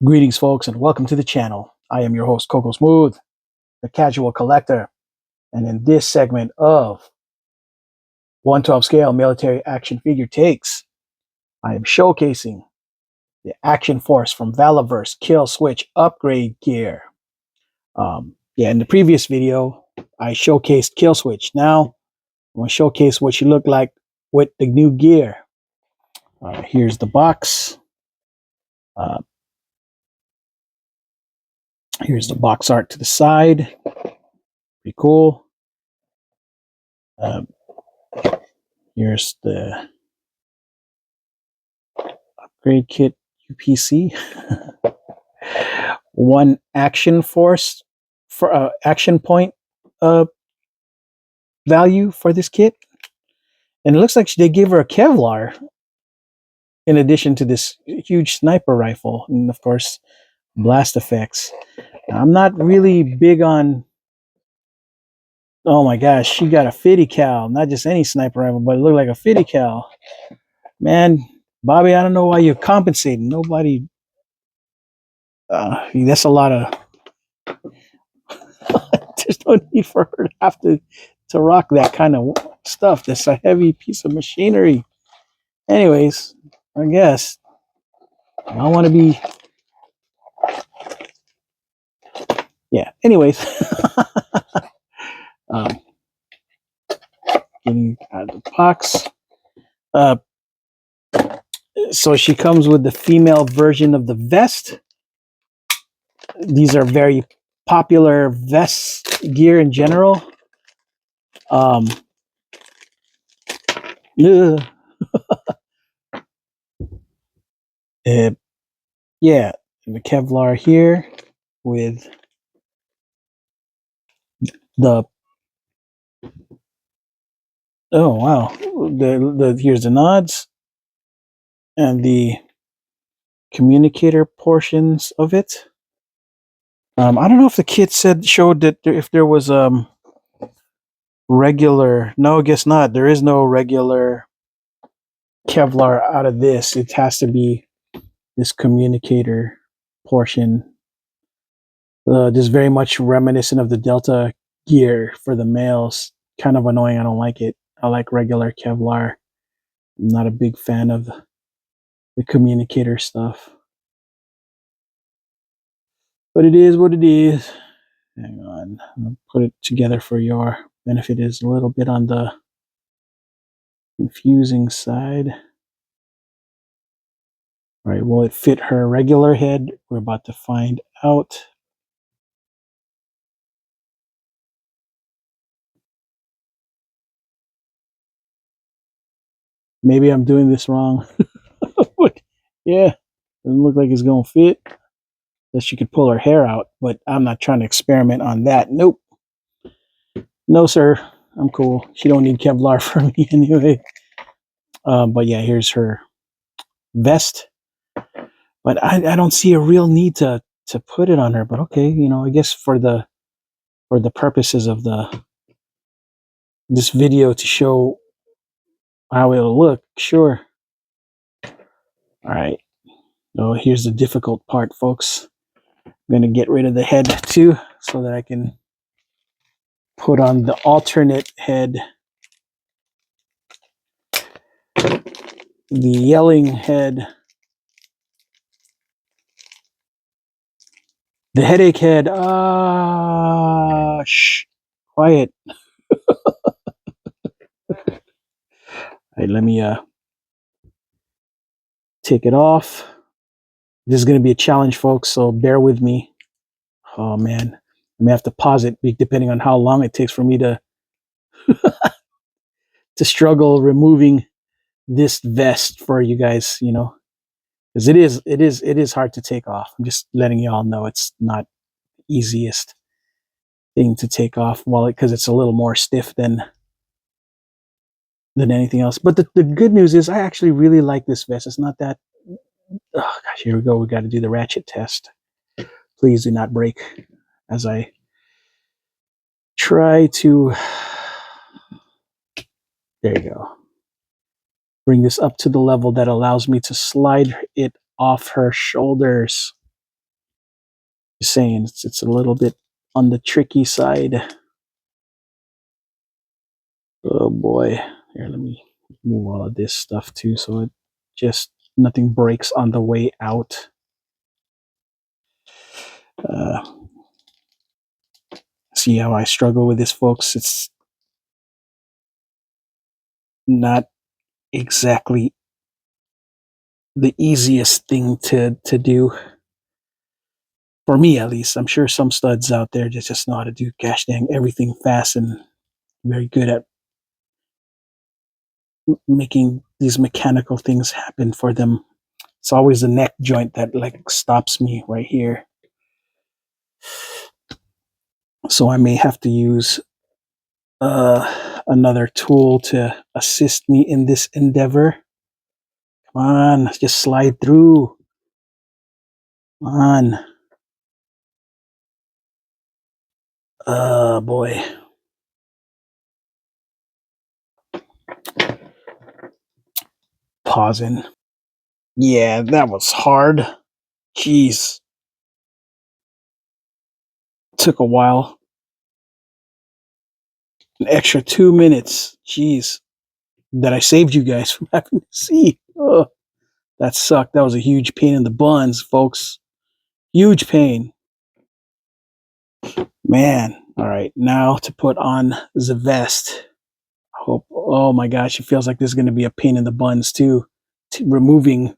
Greetings, folks, and welcome to the channel. I am your host, Coco Smooth, the casual collector. And in this segment of 1/12 scale military action figure takes, I am showcasing the Action Force from Valaverse Kill Switch upgrade gear. In the previous video, I showcased Kill Switch. Now, I'm going to showcase what she looked like with the new gear. Here's the box. Uh, Here's the box art to the side. Pretty cool. Here's the upgrade kit UPC. One action force for action point value for this kit. And it looks like they gave her a Kevlar in addition to this huge sniper rifle. And of course, blast effects. Now, I'm not really big on, oh my gosh, she got a 50 cal, not just any sniper rifle, but it looked like a 50 cal. Man, Bobby, I don't know why you're compensating. Nobody, that's a lot of, there's no need for her to have to rock that kind of stuff. That's a heavy piece of machinery. Anyways, I guess I want to be, yeah. Anyways, getting out of the box. So she comes with the female version of the vest. These are very popular vest gear in general. Yeah, the Kevlar here with the, oh wow, the here's the nods and the communicator portions of it. I don't know if the kit showed that if there was regular. No, I guess not. There is no regular Kevlar out of this. It has to be this communicator portion. Just very much reminiscent of the Delta gear for the males. Kind of annoying. I don't like it. I like regular Kevlar. I'm not a big fan of the communicator stuff. But it is what it is. Hang on. I'll put it together for your benefit. Is a little bit on the confusing side. All right, will it fit her regular head? We're about to find out. Maybe I'm doing this wrong. But yeah, doesn't look like it's gonna fit. That she could pull her hair out, but I'm not trying to experiment on that. Nope. No, sir. I'm cool. She don't need Kevlar for me anyway. But yeah, here's her vest. But I don't see a real need to put it on her. But okay, I guess for the purposes of this video to show how it'll look, sure. All right. So here's the difficult part, folks. I'm gonna get rid of the head too, so that I can put on the alternate head, the yelling head, the headache head. Shh, quiet. All right, let me take it off. This is going to be a challenge, folks, so bear with me. Oh man, I may have to pause it depending on how long it takes for me to to struggle removing this vest for you guys, because it is hard to take off. I'm just letting y'all know it's not the easiest thing to take off, because it's a little more stiff than anything else. But the good news is I actually really like this vest. It's not that, oh gosh, here we go. We got to do the ratchet test. Please do not break as I try to, there you go, bring this up to the level that allows me to slide it off her shoulders. Just saying, it's a little bit on the tricky side. Oh boy. Here, let me move all of this stuff too, so it just nothing breaks on the way out. Uh, see how I struggle with this, folks? It's not exactly the easiest thing to do. For me, at least. I'm sure some studs out there just know how to do gosh dang everything fast and very good at making these mechanical things happen for them. It's always the neck joint that like stops me right here. So I may have to use another tool to assist me in this endeavor. Come on, just slide through. Come on. Boy. Pausing. Yeah, that was hard. Jeez. Took a while. An extra 2 minutes. Jeez. That I saved you guys from having to see. Oh, that sucked. That was a huge pain in the buns, folks. Huge pain. Man. All right. Now to put on the vest. Hope. Oh my gosh. It feels like this is going to be a pain in the buns too. Removing.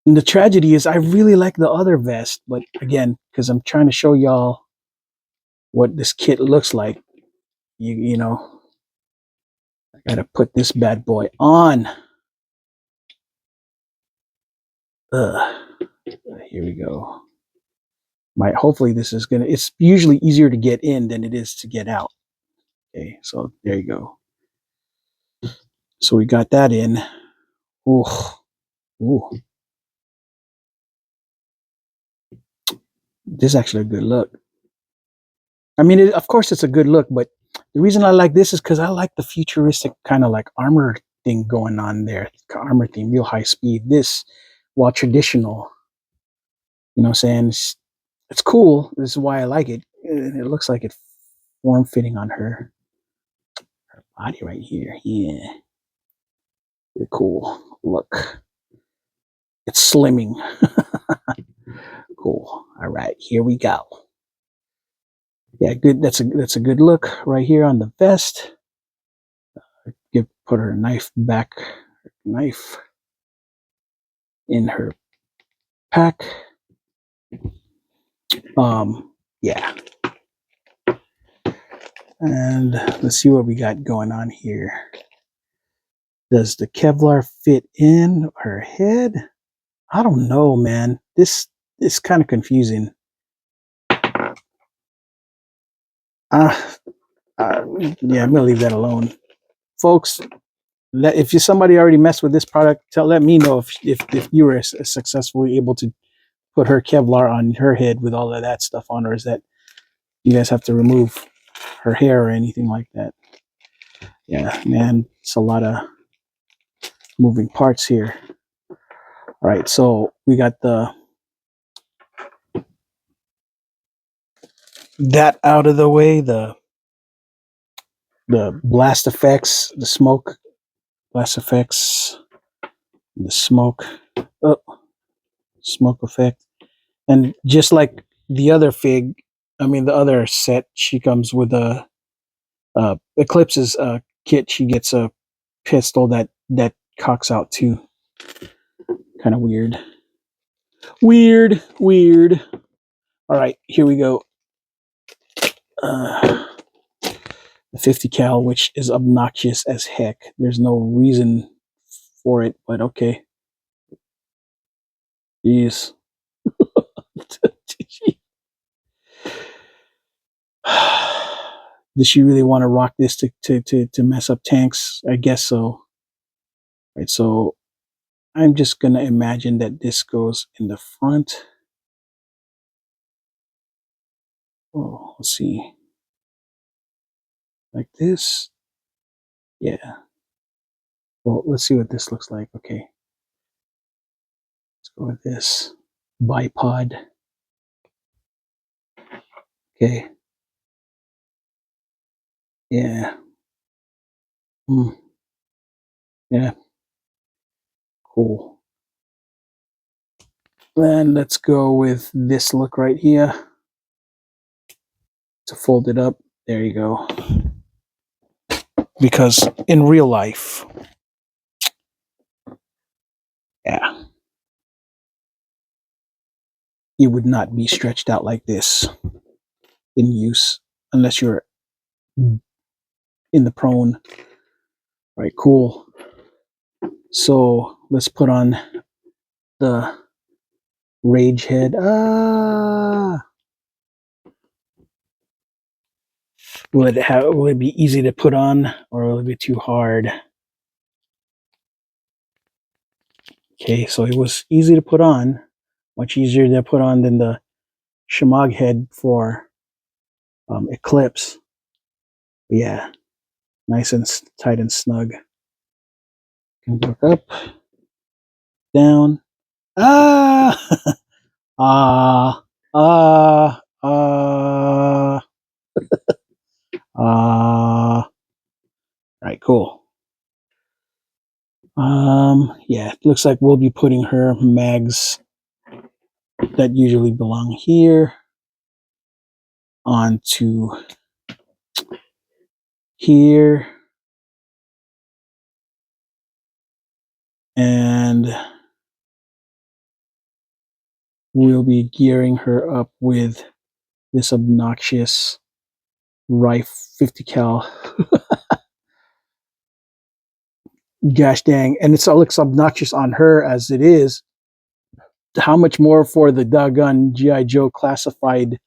And the tragedy is I really like the other vest, but again, because I'm trying to show y'all what this kit looks like, you know, I gotta put this bad boy on. Ugh. Here we go. Hopefully this is gonna. It's usually easier to get in than it is to get out. Okay, so there you go. So we got that in. Ooh, ooh. This is actually a good look. I mean, of course, it's a good look, but the reason I like this is because I like the futuristic kind of like armor thing going on there. Armor theme, real high speed. This, while traditional, you know what I'm saying? It's cool. This is why I like it. It looks like it form fitting on her body right here. Yeah. Very cool. Look. It's slimming. Cool. All right, here we go. Yeah, good. That's a good look right here on the vest. Put her knife in her pack. Yeah. And let's see what we got going on here. Does the Kevlar fit in her head? I don't know, man. This is kind of confusing. Uh, yeah, I'm gonna leave that alone, folks. If you somebody already messed with this product, let me know if you were successfully able to put her Kevlar on her head with all of that stuff on, or is that you guys have to remove her hair or anything like that? Yeah, man, it's a lot of moving parts here. All right, so we got that out of the way. The blast effects, the smoke, blast effects, the smoke, oh, smoke effect, and just like the other the other set, she comes with a Eclipse's kit. She gets a pistol that cocks out too. Kind of weird. Weird. All right, here we go. The 50 cal, which is obnoxious as heck. There's no reason for it, but okay. Jeez. Does she really want to rock this to mess up tanks? I guess so. Right, so I'm just gonna imagine that this goes in the front. Oh, let's see. Like this. Yeah. Well, let's see what this looks like. Okay. Let's go with this. bipod. Okay. Yeah. Yeah. Cool. Then let's go with this look right here. To fold it up. There you go. Because in real life, yeah, you would not be stretched out like this in use unless you're in the prone. All right, cool. So let's put on the rage head. Will it be easy to put on or will it be too hard? Okay, so it was easy to put on, much easier to put on than the Shemag head for Eclipse. But yeah, nice and tight and snug. Can work up, down. Ah, ah, ah, ah, ah. All right, cool. Yeah, it looks like we'll be putting her mags that usually belong here onto here, and we'll be gearing her up with this obnoxious Rife 50 cal. Gosh dang, and it looks obnoxious on her as it is. How much more for the doggone GI Joe classified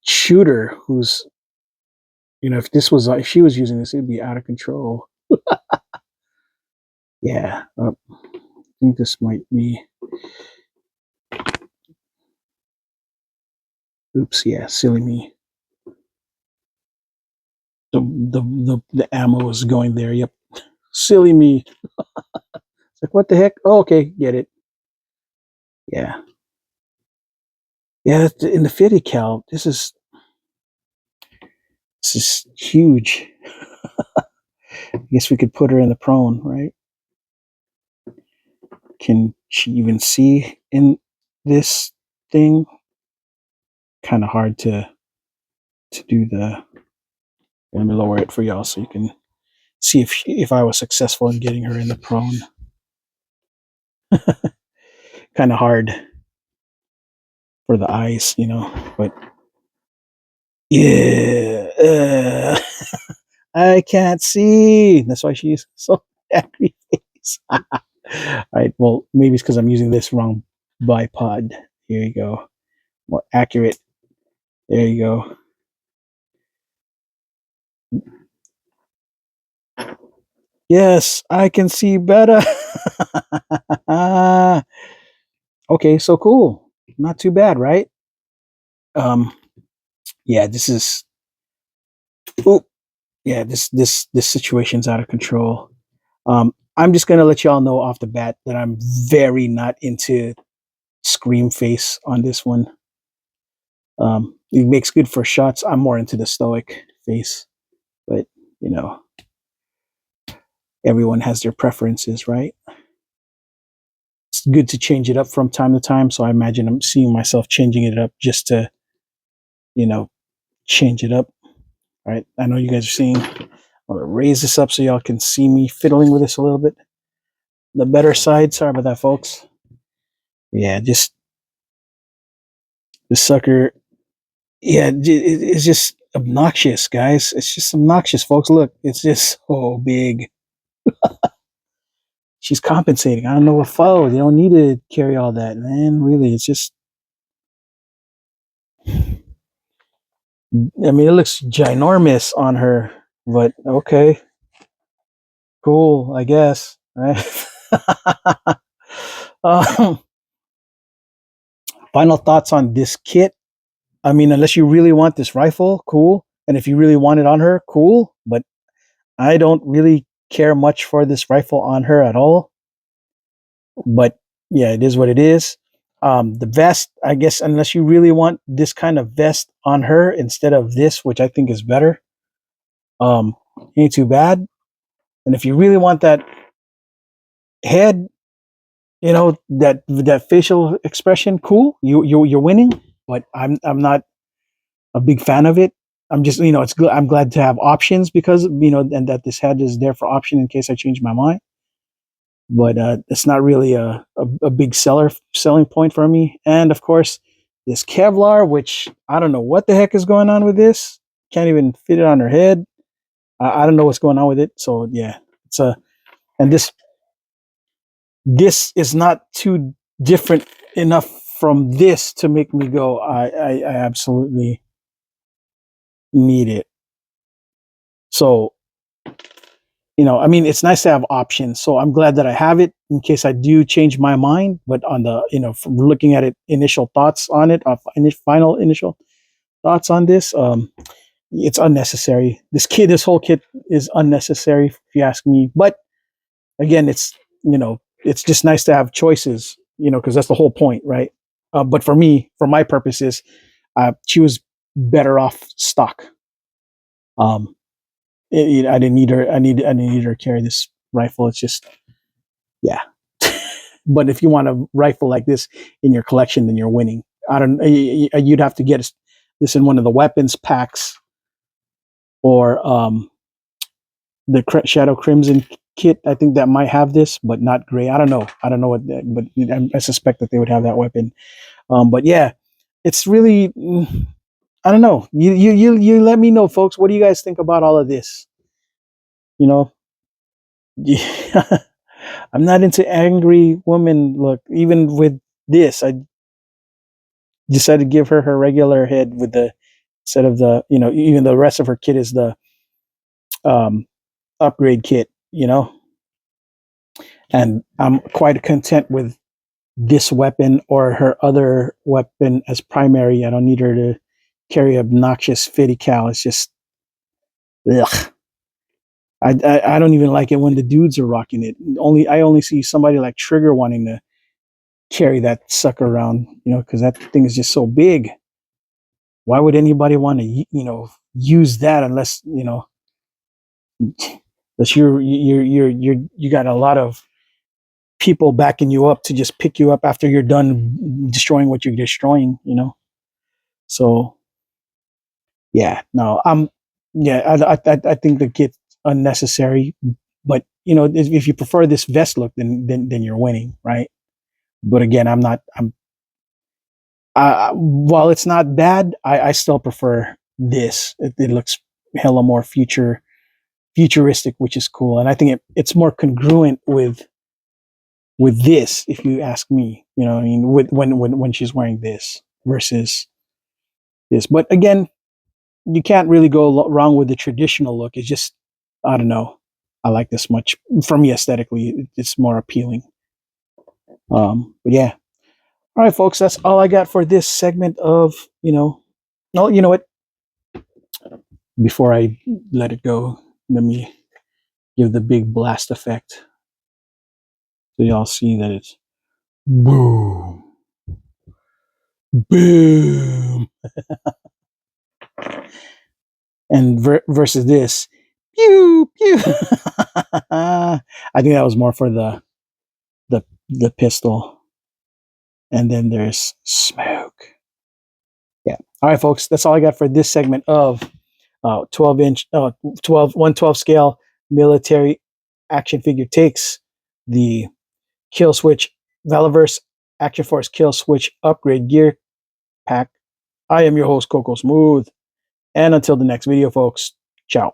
shooter? Who's, if she was using this, it'd be out of control. Yeah, I think this might be. Oops, yeah, silly me. The ammo is going there. Yep, silly me. It's like, what the heck? Oh, okay, get it. Yeah, yeah. In the 50 cal, this is huge. I guess we could put her in the prone, right? Can she even see in this thing? Kind of hard to do the. Let me lower it for y'all so you can see if I was successful in getting her in the prone. Kind of hard for the eyes, but yeah, I can't see. That's why she's so angry face. All right, well, maybe it's because I'm using this wrong bipod. Here you go. More accurate. There you go. Yes, I can see better. Okay, so cool. Not too bad, right? Um, yeah, this is. Oh, yeah, this situation's out of control. I'm just gonna let y'all know off the bat that I'm very not into scream face on this one. It makes good for shots. I'm more into the stoic face, but you know, everyone has their preferences, right? It's good to change it up from time to time. So I imagine I'm seeing myself changing it up just to, you know, change it up. All right. I know you guys are seeing. I'm gonna raise this up so y'all can see me fiddling with this a little bit. The better side. Sorry about that, folks. Yeah, just the sucker. Yeah, it's just obnoxious, guys. It's just obnoxious, folks. Look, it's just so big. She's compensating. I don't know what foe. They don't need to carry all that, man. Really, it's just. I mean, it looks ginormous on her, but okay, cool, I guess. Right? um, Final thoughts on this kit. I mean, unless you really want this rifle, cool. And if you really want it on her, cool. But I don't really care much for this rifle on her at all. But yeah, it is what it is. The vest, I guess, unless you really want this kind of vest on her instead of this, which I think is better, ain't too bad. And if you really want that head, that facial expression, cool. You're winning, but I'm not a big fan of it. I'm just, it's good. I'm glad to have options because, and that this head is there for option in case I change my mind. But it's not really a big selling point for me. And of course, this Kevlar, which I don't know what the heck is going on with this. Can't even fit it on her head. I don't know what's going on with it. So yeah, it's and this is not too different enough from this to make me go, I absolutely need it. So, I mean, it's nice to have options. So I'm glad that I have it in case I do change my mind. But on the, from looking at it, initial thoughts on it, final initial thoughts on this, it's unnecessary. This whole kit is unnecessary, if you ask me. But again, it's just nice to have choices, because that's the whole point, right? But for me, for my purposes, she was better off stock. I didn't need her. I didn't need her to carry this rifle. It's just, yeah. But if you want a rifle like this in your collection, then you're winning. I don't. You'd have to get this in one of the weapons packs, or the Shadow Crimson kit. I think that might have this, but not gray. I don't know. I don't know what, but I suspect that they would have that weapon. But yeah, it's really. I don't know. You let me know, folks. What do you guys think about all of this? Yeah. I'm not into angry woman look. Even with this, I decided to give her her regular head with the instead of the, even the rest of her kit is the um, upgrade kit, and I'm quite content with this weapon or her other weapon as primary. I don't need her to carry obnoxious fitty cal. It's just, ugh. I don't even like it when the dudes are rocking it. I only see somebody like Trigger wanting to carry that sucker around, because that thing is just so big. Why would anybody want to, use that unless, that you got a lot of people backing you up to just pick you up after you're done destroying what you're destroying, So yeah, no, yeah, I think the kit's unnecessary, but if you prefer this vest look, then you're winning, right? But again, I'm while it's not bad, I still prefer this. It looks hella more futuristic, which is cool, and I think it's more congruent with this, if you ask me. I mean, with when she's wearing this versus this. But again, you can't really go wrong with the traditional look. It's just, I don't know. I like this much. For me, aesthetically, it's more appealing. But yeah. All right, folks, that's all I got for this segment of, no, you know what? Before I let it go, let me give the big blast effect so y'all see that it's boom, boom, and versus this pew pew. I think that was more for the pistol, and then there's smoke. Yeah. All right, folks, that's all I got for this segment of 112 scale military action figure takes, the Kill Switch Valaverse Action Force Kill Switch Upgrade Gear Pack. I am your host, Coco Smooth. And until the next video, folks, ciao.